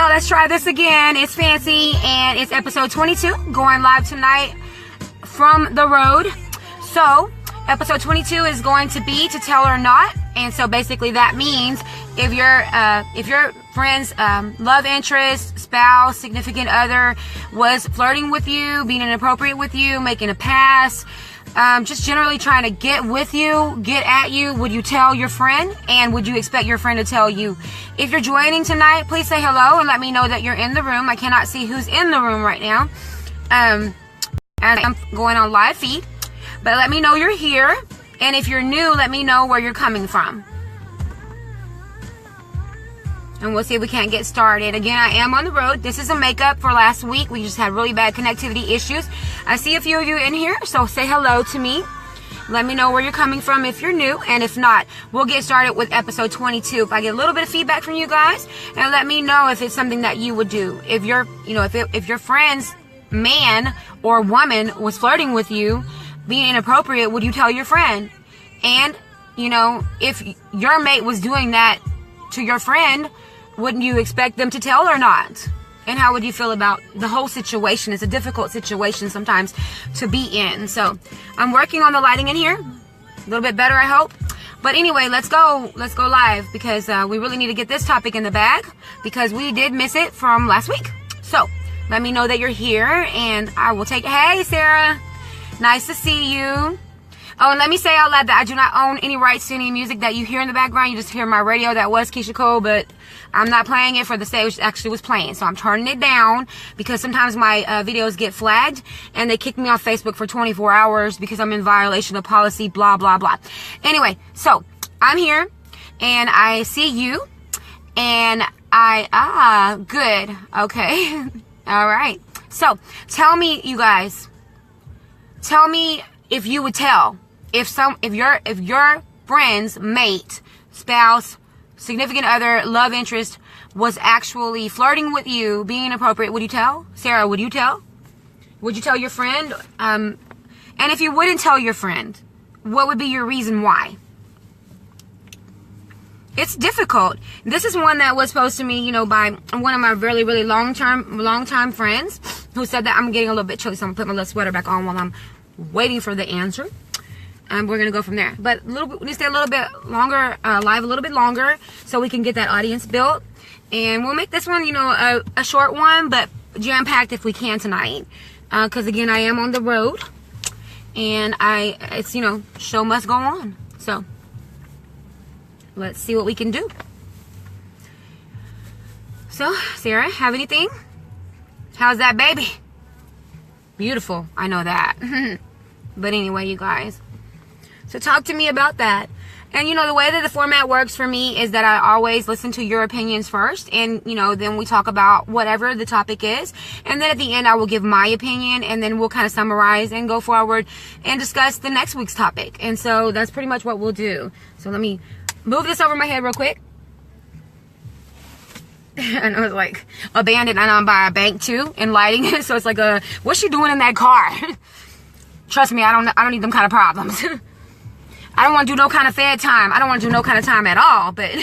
y'all, let's try this again. It's Fancy, and it's episode 22, going live tonight from the road. So, episode 22 is going to be to tell or not, and so basically that means if your friend's love interest, spouse, significant other was flirting with you, being inappropriate with you, making a pass, just generally trying to get with you, get at you, would you tell your friend? And would you expect your friend to tell you? If you're joining tonight, please say hello and let me know that you're in the room. I cannot see who's in the room right now. And I'm going on live feed. But let me know you're here. And if you're new, let me know where you're coming from. And we'll see if we can't get started. Again, I am on the road. This is a makeup for last week. We just had really bad connectivity issues. I see a few of you in here, so say hello to me. Let me know where you're coming from if you're new, and if not, we'll get started with episode 22. If I get a little bit of feedback from you guys, and let me know if it's something that you would do. If you're, if your friend's man or woman was flirting with you, being inappropriate, would you tell your friend? And, if your mate was doing that to your friend, wouldn't you expect them to tell or not? And how would you feel about the whole situation? It's a difficult situation sometimes to be in. So I'm working on the lighting in here. A little bit better, I hope. But anyway, let's go live, because we really need to get this topic in the bag, because we did miss it from last week. So let me know that you're here, and I will take it. Hey, Sarah. Nice to see you. Oh, and let me say out loud that I do not own any rights to any music that you hear in the background. You just hear my radio. That was Keisha Cole, but I'm not playing it for the stage. It actually was playing. So I'm turning it down, because sometimes my videos get flagged and they kick me off Facebook for 24 hours because I'm in violation of policy, blah, blah, blah. Anyway, so I'm here and I see you, and good. Okay. All right. So tell me, you guys, tell me if you would tell, if your friend's mate, spouse, significant other, love interest was actually flirting with you, being inappropriate, would you tell? Sarah, would you tell? Would you tell your friend? And if you wouldn't tell your friend, what would be your reason why? It's difficult. This is one that was posed to me, by one of my really, really long time friends, who said that I'm getting a little bit chilly, so I'm gonna put my little sweater back on while I'm waiting for the answer. We're gonna go from there, but we need to stay a little bit longer, live a little bit longer, so we can get that audience built. And we'll make this one, a short one, but jam-packed if we can tonight, because again, I am on the road, and it's show must go on. So let's see what we can do. So, Sarah, have anything? How's that baby? Beautiful, I know that. But anyway, you guys, so talk to me about that. And the way that the format works for me is that I always listen to your opinions first, and then we talk about whatever the topic is, and then at the end I will give my opinion, and then we'll kind of summarize and go forward and discuss the next week's topic. And so that's pretty much what we'll do. So let me move this over my head real quick. And I was like abandoned, and I'm by a bank too, and lighting. So it's like, what's she doing in that car? Trust me, I don't need them kind of problems. I don't want to do no kind of fed time. I don't want to do no kind of time at all. But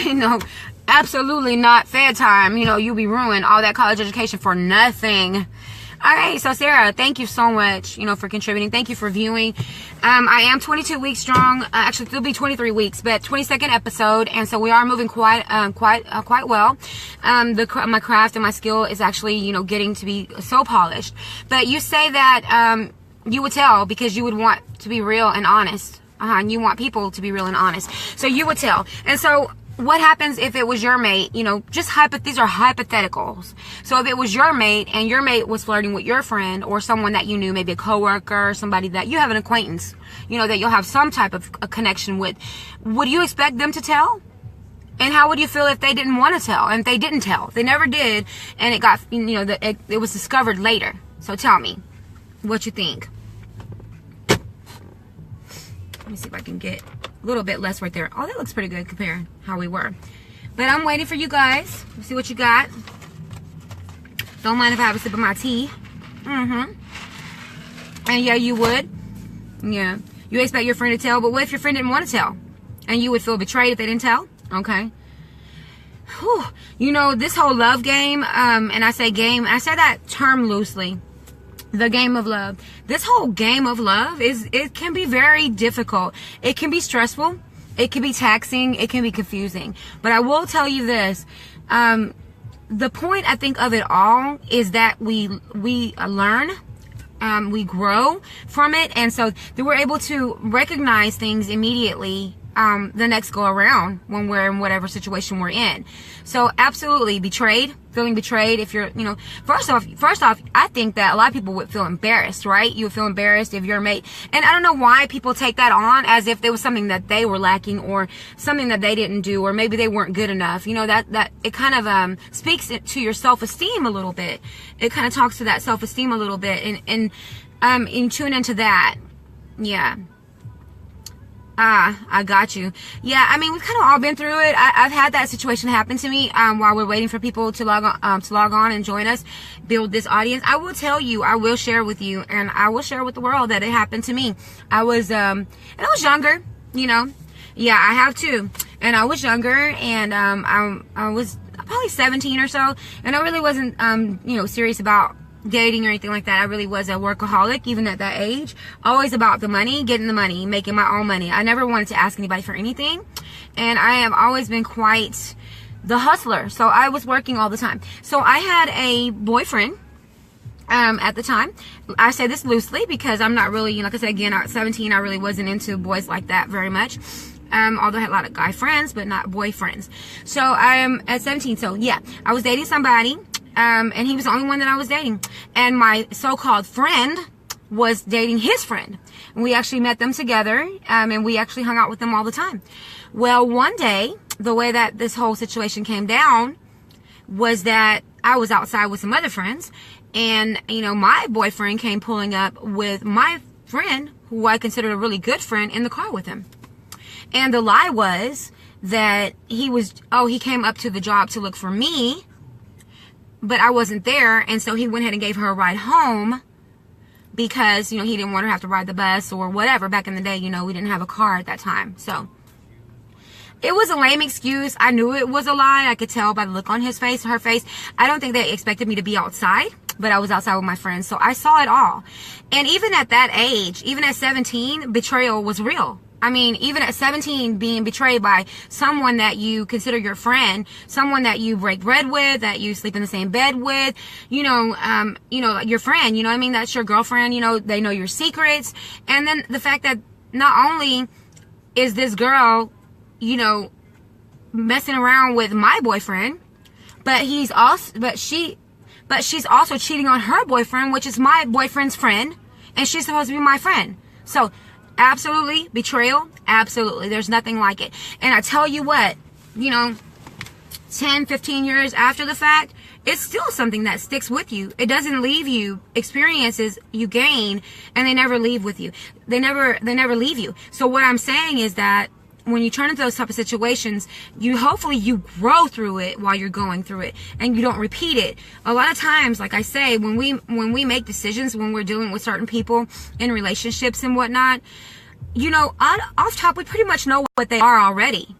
absolutely not fed time. You'll be ruined all that college education for nothing. All right, so Sarah, thank you so much, for contributing. Thank you for viewing. I am 22 weeks strong. Actually, it'll be 23 weeks, but 22nd episode, and so we are moving quite well. My craft and my skill is actually, getting to be so polished. But you say that you would tell, because you would want to be real and honest. And you want people to be real and honest. So you would tell. And so what happens if it was your mate? These are hypotheticals. So if it was your mate, and your mate was flirting with your friend or someone that you knew, maybe a coworker, somebody that you have an acquaintance, that you'll have some type of a connection with, would you expect them to tell? And how would you feel if they didn't want to tell, and if they didn't tell? They never did, and it got, it was discovered later. So tell me what you think. Let me see if I can get a little bit less right there. Oh, that looks pretty good compared to how we were. But I'm waiting for you guys. Let's see what you got. Don't mind if I have a sip of my tea. And yeah, you would. Yeah. You expect your friend to tell, but what if your friend didn't want to tell? And you would feel betrayed if they didn't tell? Okay. whew, you know, this whole love game, and I say game, I say that term loosely, the game of love. This whole game of love it can be very difficult. It can be stressful. It can be taxing. It can be confusing. But I will tell you this, the point I think of it all is that we learn, we grow from it, and so that we're able to recognize things immediately the next go around when we're in whatever situation we're in. So absolutely feeling betrayed. If you're, you know, first off, I think that a lot of people would feel embarrassed, right? You would feel embarrassed if your mate, and I don't know why people take that on as if there was something that they were lacking or something that they didn't do, or maybe they weren't good enough. You know, that it kind of speaks to your self-esteem a little bit. It kind of talks to that self-esteem a little bit, and tune into that. Yeah. I got you. Yeah, I mean, we've kind of all been through it. I've had that situation happen to me while we're waiting for people to log on and join us, build this audience. I will tell you, I will share with you, and I will share with the world that it happened to me. I was younger, you know. Yeah, I have too. And I was younger, and I was probably 17 or so, and I really wasn't, you know, serious about dating or anything like that. I really was a workaholic even at that age, always about the money, getting the money, making my own money. I never wanted to ask anybody for anything, and I have always been quite the hustler, so I was working all the time. So I had a boyfriend at the time. I say this loosely because I'm not really, you know, like I said again, at 17 I really wasn't into boys like that very much, although I had a lot of guy friends but not boyfriends. So I'm at 17, so yeah, I was dating somebody, and he was the only one that I was dating, and my so-called friend was dating his friend, and we actually met them together, and we actually hung out with them all the time. Well, one day, the way that this whole situation came down was that I was outside with some other friends, and, you know, my boyfriend came pulling up with my friend, who I considered a really good friend, in the car with him. And the lie was that he came up to the job to look for me, but I wasn't there, and so he went ahead and gave her a ride home because, you know, he didn't want her to have to ride the bus or whatever. Back in the day, you know, we didn't have a car at that time. So it was a lame excuse. I knew it was a lie. I could tell by the look on his face, her face. I don't think they expected me to be outside, but I was outside with my friends, so I saw it all. And even at that age, even at 17, betrayal was real. I mean, even at 17, being betrayed by someone that you consider your friend, someone that you break bread with, that you sleep in the same bed with, you know, your friend, you know what I mean? That's your girlfriend, you know, they know your secrets. And then the fact that not only is this girl, you know, messing around with my boyfriend, but she's also cheating on her boyfriend, which is my boyfriend's friend, and she's supposed to be my friend. So absolutely, betrayal, absolutely. There's nothing like it. And I tell you what, you know, 10, 15 years after the fact, it's still something that sticks with you. It doesn't leave you. Experiences you gain, and they never leave with you. They never leave you. So what I'm saying is that when you turn into those type of situations, hopefully you grow through it while you're going through it, and you don't repeat it. A lot of times, like I say, when we make decisions, when we're dealing with certain people in relationships and whatnot, you know, off top, we pretty much know what they are already.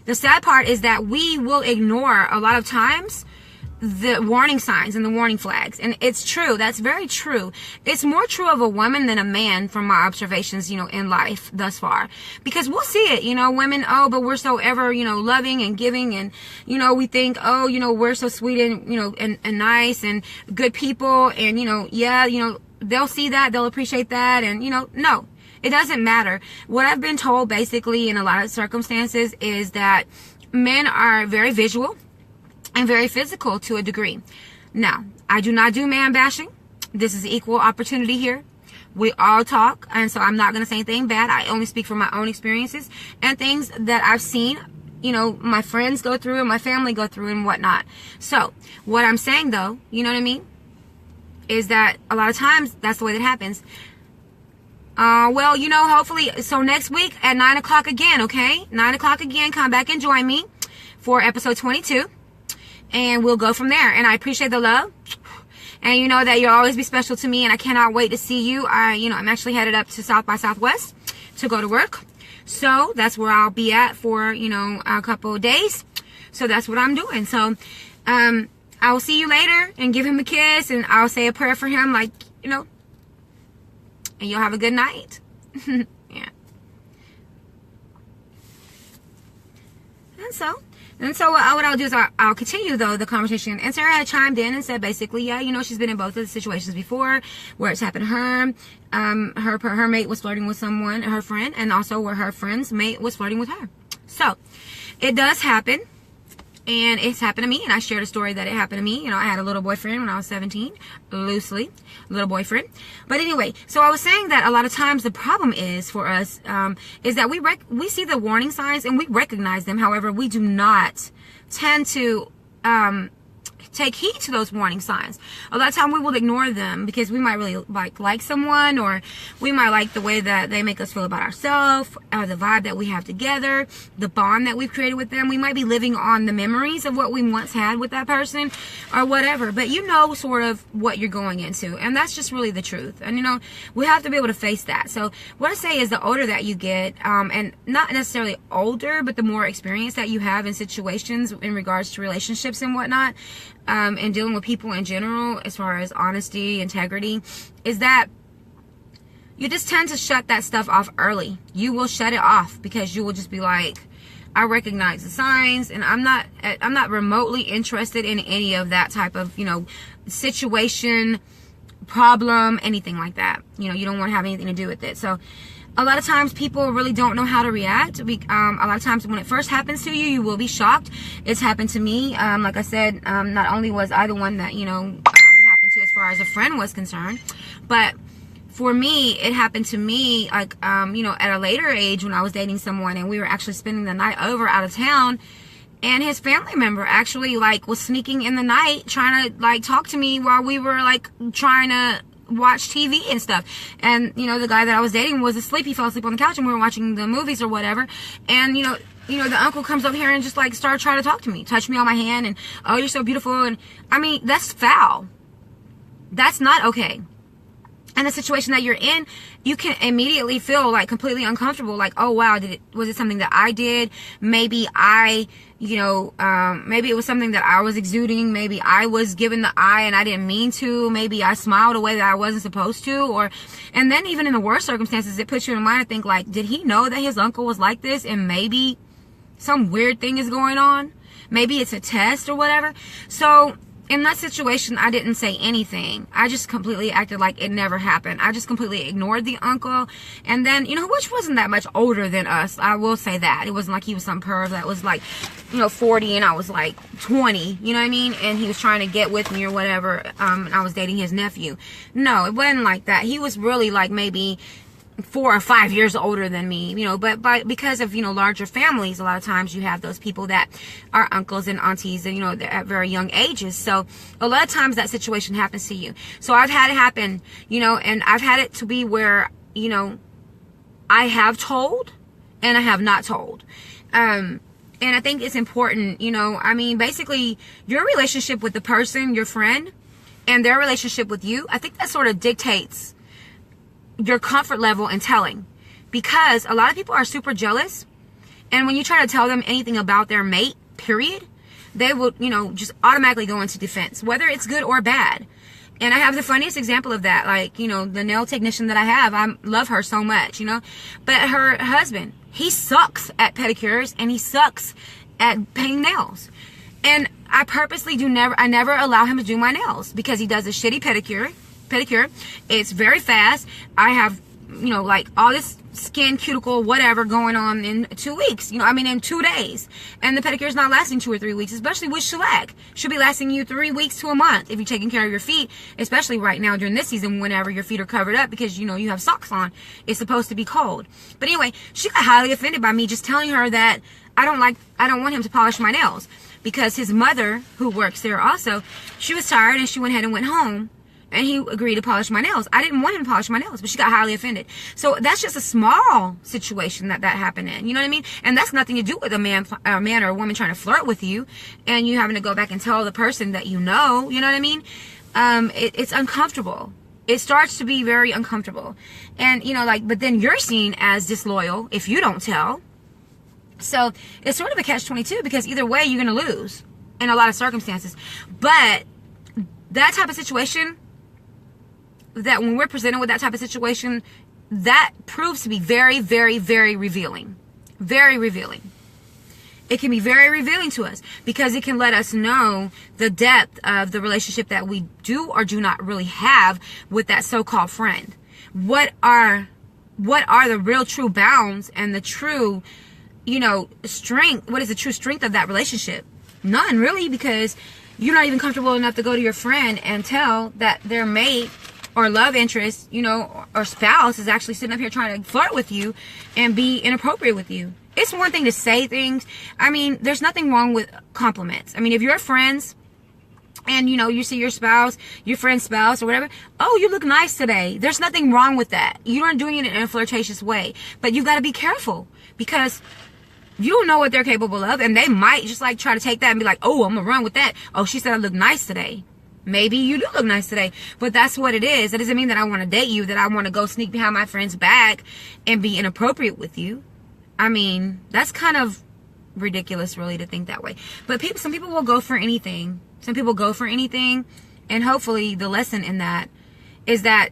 The sad part is that we will ignore a lot of times the warning signs and the warning flags. And it's true. That's very true. It's more true of a woman than a man from my observations, you know, in life thus far. Because we'll see it, you know, women, oh, but we're so ever, you know, loving and giving, and, you know, we think, oh, you know, we're so sweet and, you know, and nice and good people, and, you know, yeah, you know, they'll see that, they'll appreciate that, and, you know, no. It doesn't matter. What I've been told basically in a lot of circumstances is that men are very visual and very physical to a degree. Now, I do not do man bashing. This is equal opportunity here. We all talk, and so I'm not going to say anything bad. I only speak from my own experiences and things that I've seen, you know, my friends go through and my family go through and whatnot. So, what I'm saying though, you know what I mean, is that a lot of times that's the way that happens. Well, you know, hopefully, so next week at 9 o'clock again, okay? 9 o'clock again, come back and join me for episode 22, and we'll go from there. And I appreciate the love, and you know that you'll always be special to me, and I cannot wait to see you. I'm actually headed up to South by Southwest to go to work, so that's where I'll be at for, you know, a couple of days. So that's what I'm doing. So I will see you later and give him a kiss, and I'll say a prayer for him, like, you know, and you'll have a good night. Yeah. And so what I'll do is I'll continue, though, the conversation. And Sarah had chimed in and said, basically, yeah, you know, she's been in both of the situations before where it's happened to her. Her mate was flirting with someone, her friend, and also where her friend's mate was flirting with her. So it does happen. And it's happened to me, and I shared a story that it happened to me. You know, I had a little boyfriend when I was 17, loosely, little boyfriend. But anyway, so I was saying that a lot of times the problem is for us, is that we see the warning signs and we recognize them. However, we do not tend to, take heed to those warning signs. A lot of time we will ignore them because we might really like someone, or we might like the way that they make us feel about ourselves, or the vibe that we have together, the bond that we've created with them. We might be living on the memories of what we once had with that person or whatever, but you know sort of what you're going into, and that's just really the truth. And you know, we have to be able to face that. So what I say is, the older that you get, and not necessarily older, but the more experience that you have in situations in regards to relationships and whatnot, and dealing with people in general, as far as honesty, integrity, is that you just tend to shut that stuff off early. You will shut it off because you will just be like, I recognize the signs, and I'm not remotely interested in any of that type of, you know, situation, problem, anything like that. You know, you don't want to have anything to do with it. So a lot of times people really don't know how to react. A lot of times when it first happens to you, you will be shocked. It's happened to me. Like I said, not only was I the one that, you know, it happened to as far as a friend was concerned, but for me, it happened to me, like, you know, at a later age when I was dating someone and we were actually spending the night over out of town, and his family member actually, like, was sneaking in the night trying to, like, talk to me while we were, like, trying to watch TV and stuff. And, you know, the guy that I was dating was asleep. He fell asleep on the couch and we were watching the movies or whatever. And, you know, the uncle comes up here and just, like, started trying to talk to me, touch me on my hand, and, oh, you're so beautiful. And, I mean, that's foul. That's not okay. And the situation that you're in, you can immediately feel like completely uncomfortable. Like, oh wow, was it something that I did? Maybe maybe it was something that I was exuding. Maybe I was given the eye and I didn't mean to. Maybe I smiled a way that I wasn't supposed to. And then even in the worst circumstances, it puts you in mind to think, like, did he know that his uncle was like this? And maybe some weird thing is going on. Maybe it's a test or whatever. So in that situation, I didn't say anything. I just completely acted like it never happened. I just completely ignored the uncle. And then, you know, which wasn't that much older than us. I will say that. It wasn't like he was some perv that was like, you know, 40 and I was like 20. You know what I mean? And he was trying to get with me or whatever. And I was dating his nephew. No, it wasn't like that. He was really like maybe 4 or 5 years older than me, you know, but because of, you know, larger families, a lot of times you have those people that are uncles and aunties, and, you know, they're at very young ages. So a lot of times that situation happens to you. So I've had it happen, you know, and I've had it to be where, you know, I have told and I have not told. And I think it's important, you know, I mean, basically your relationship with the person, your friend, and their relationship with you, I think that sort of dictates your comfort level in telling, because a lot of people are super jealous, and when you try to tell them anything about their mate, period, they will, you know, just automatically go into defense, whether it's good or bad. And I have the funniest example of that, like, you know, the nail technician that I have, I love her so much, you know, but her husband, he sucks at pedicures and he sucks at painting nails. And I purposely I never allow him to do my nails because he does a shitty pedicure. It's very fast. I have, you know, like all this skin, cuticle, whatever going on in 2 weeks, you know, I mean in 2 days. And the pedicure is not lasting 2 or 3 weeks, especially with shellac. Should be lasting you 3 weeks to a month if you're taking care of your feet, especially right now during this season whenever your feet are covered up because, you know, you have socks on. It's supposed to be cold. But anyway, she got highly offended by me just telling her that I don't want him to polish my nails, because his mother, who works there also, she was tired and she went ahead and went home. And he agreed to polish my nails. I didn't want him to polish my nails, but she got highly offended. So that's just a small situation that happened in. You know what I mean? And that's nothing to do with a man or a woman trying to flirt with you, and you having to go back and tell the person that you know. You know what I mean? It's uncomfortable. It starts to be very uncomfortable. And, you know, like, but then you're seen as disloyal if you don't tell. So it's sort of a catch-22, because either way you're going to lose in a lot of circumstances. But that type of situation, that when we're presented with that type of situation, that proves to be very, very, very revealing. Very revealing. It can be very revealing to us, because it can let us know the depth of the relationship that we do or do not really have with that so-called friend. What are the real true bounds and the true, strength? What is the true strength of that relationship? None, really, because you're not even comfortable enough to go to your friend and tell that their mate or love interest, or spouse is actually sitting up here trying to flirt with you and be inappropriate with you. It's one thing to say things. I mean, there's nothing wrong with compliments. I mean, if you're friends and, you see your spouse, your friend's spouse or whatever, oh, you look nice today. There's nothing wrong with that. You aren't doing it in a flirtatious way. But you got to be careful, because you don't know what they're capable of. And they might just try to take that and be like, oh, I'm going to run with that. Oh, she said I look nice today. Maybe you do look nice today, but that's what it is. That doesn't mean that I want to date you, that I want to go sneak behind my friend's back and be inappropriate with you. I mean, that's kind of ridiculous, really, to think that way. But some people will go for anything. Some people go for anything. And hopefully the lesson in that is that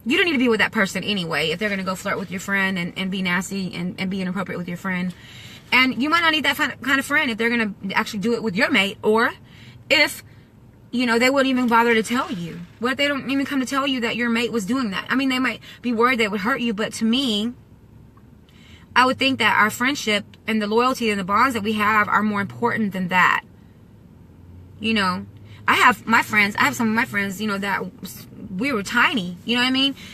you don't need to be with that person anyway if they're going to go flirt with your friend and be nasty and be inappropriate with your friend. And you might not need that kind of friend if they're going to actually do it with your mate, or if they wouldn't even bother to tell you. What if they don't even come to tell you that your mate was doing that? I mean, they might be worried that it would hurt you, but to me, I would think that our friendship and the loyalty and the bonds that we have are more important than that. I have some of my friends, that we were tiny,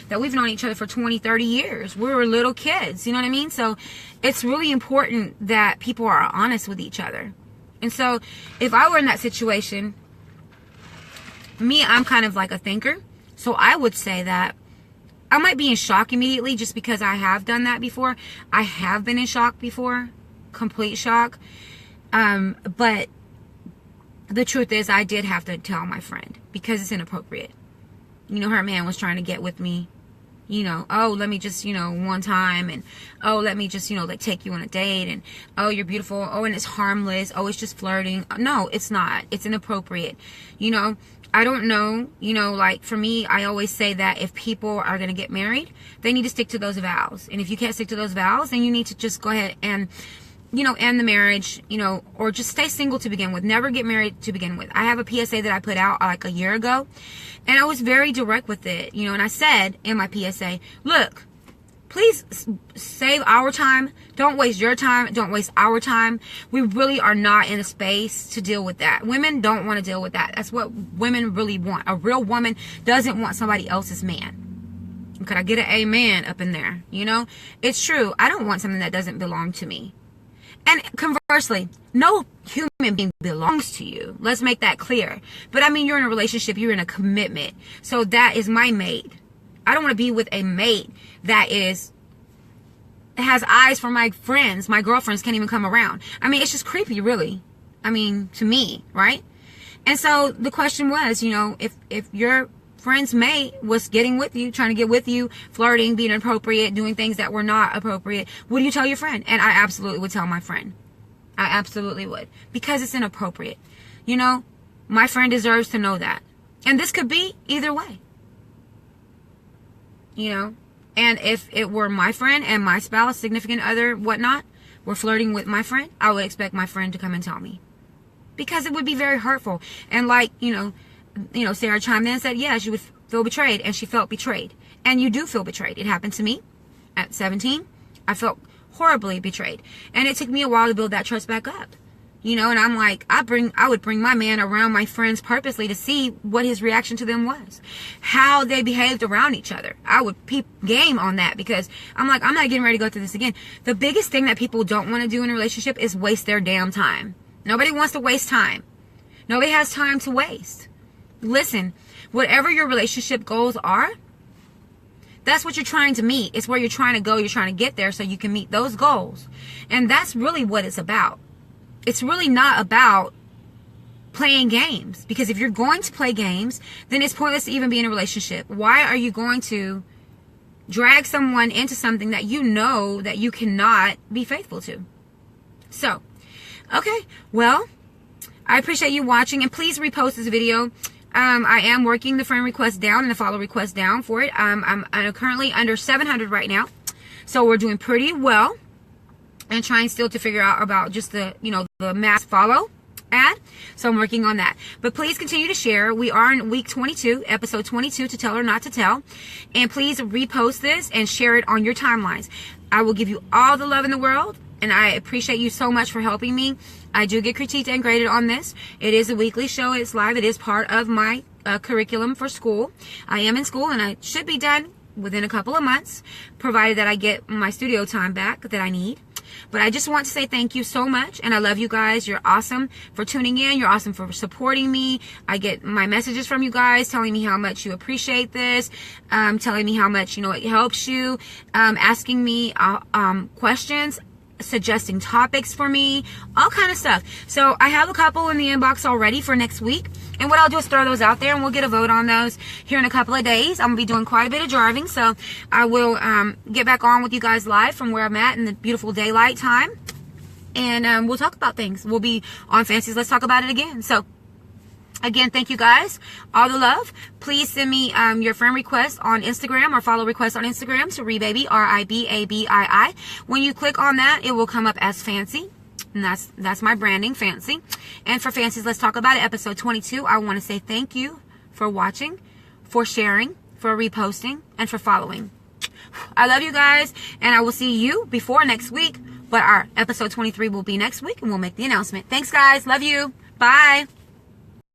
that we've known each other for 20, 30 years. We were little kids, you know what I mean? So it's really important that people are honest with each other. And so if I were in that situation, I'm kind of like a thinker. So I would say that I might be in shock immediately, just because I have done that before. I have been in shock before, complete shock. But the truth is, I did have to tell my friend, because it's inappropriate. Her man was trying to get with me. Oh, let me just, one time, and oh, let me just, take you on a date, and oh, you're beautiful, oh, and it's harmless, oh, it's just flirting. No, it's not. It's inappropriate. I don't know, for me, I always say that if people are going to get married, they need to stick to those vows. And if you can't stick to those vows, then you need to just go ahead and, end the marriage, or just stay single to begin with. Never get married to begin with. I have a PSA that I put out a year ago, and I was very direct with it, and I said in my PSA, look, please save our time. Don't waste your time. Don't waste our time. We really are not in a space to deal with that. Women don't want to deal with that. That's what women really want. A real woman doesn't want somebody else's man. Could I get an amen up in there? It's true. I don't want something that doesn't belong to me. And conversely, no human being belongs to you. Let's make that clear. But I mean, you're in a relationship. You're in a commitment. So that is my mate. I don't want to be with a mate that has eyes for my friends. My girlfriends can't even come around. I mean, it's just creepy, really. I mean, to me, right? And so the question was, if your friend's mate was getting with you, trying to get with you, flirting, being inappropriate, doing things that were not appropriate, would you tell your friend? And I absolutely would tell my friend. I absolutely would. Because it's inappropriate. My friend deserves to know that. And this could be either way. And if it were my friend and my spouse, significant other, whatnot, were flirting with my friend, I would expect my friend to come and tell me. Because it would be very hurtful. And Sarah chimed in and said, yeah, she would feel betrayed. And she felt betrayed. And you do feel betrayed. It happened to me at 17. I felt horribly betrayed. And it took me a while to build that trust back up. And I'm like, I would bring my man around my friends purposely to see what his reaction to them was, how they behaved around each other. I would peep game on that, because I'm like, I'm not getting ready to go through this again. The biggest thing that people don't want to do in a relationship is waste their damn time. Nobody wants to waste time. Nobody has time to waste. Listen, whatever your relationship goals are, that's what you're trying to meet. It's where you're trying to go. You're trying to get there so you can meet those goals. And that's really what it's about. It's really not about playing games. Because if you're going to play games, then it's pointless to even be in a relationship. Why are you going to drag someone into something that you know that you cannot be faithful to? So, okay, well, I appreciate you watching, and please repost this video. I am working the friend request down and the follow request down for it. I'm currently under 700 right now, so we're doing pretty well, and trying still to figure out about just the, the mass follow ad. So I'm working on that. But please continue to share. We are in week 22, episode 22, to tell or not to tell. And please repost this and share it on your timelines. I will give you all the love in the world, and I appreciate you so much for helping me. I do get critiqued and graded on this. It is a weekly show. It's live. It is part of my curriculum for school. I am in school, and I should be done within a couple of months, provided that I get my studio time back that I need. But I just want to say thank you so much, and I love you guys. You're awesome for tuning in. You're awesome for supporting me. I get my messages from you guys telling me how much you appreciate this, telling me how much, it helps you, asking me questions, suggesting topics for me, all kind of stuff. So I have a couple in the inbox already for next week, and what I'll do is throw those out there, and we'll get a vote on those here in a couple of days. I'm gonna be doing quite a bit of driving, so I will get back on with you guys live from where I'm at in the beautiful daylight time, and we'll talk about things. We'll be on Fancy's Let's Talk About It again. So again, thank you guys. All the love. Please send me your friend request on Instagram or follow request on Instagram to Ribabii, R-I-B-A-B-I-I. When you click on that, it will come up as Fancy. And that's my branding, Fancy. And for Fancy's Let's Talk About It, episode 22, I want to say thank you for watching, for sharing, for reposting, and for following. I love you guys, and I will see you before next week. But our episode 23 will be next week, and we'll make the announcement. Thanks, guys. Love you. Bye.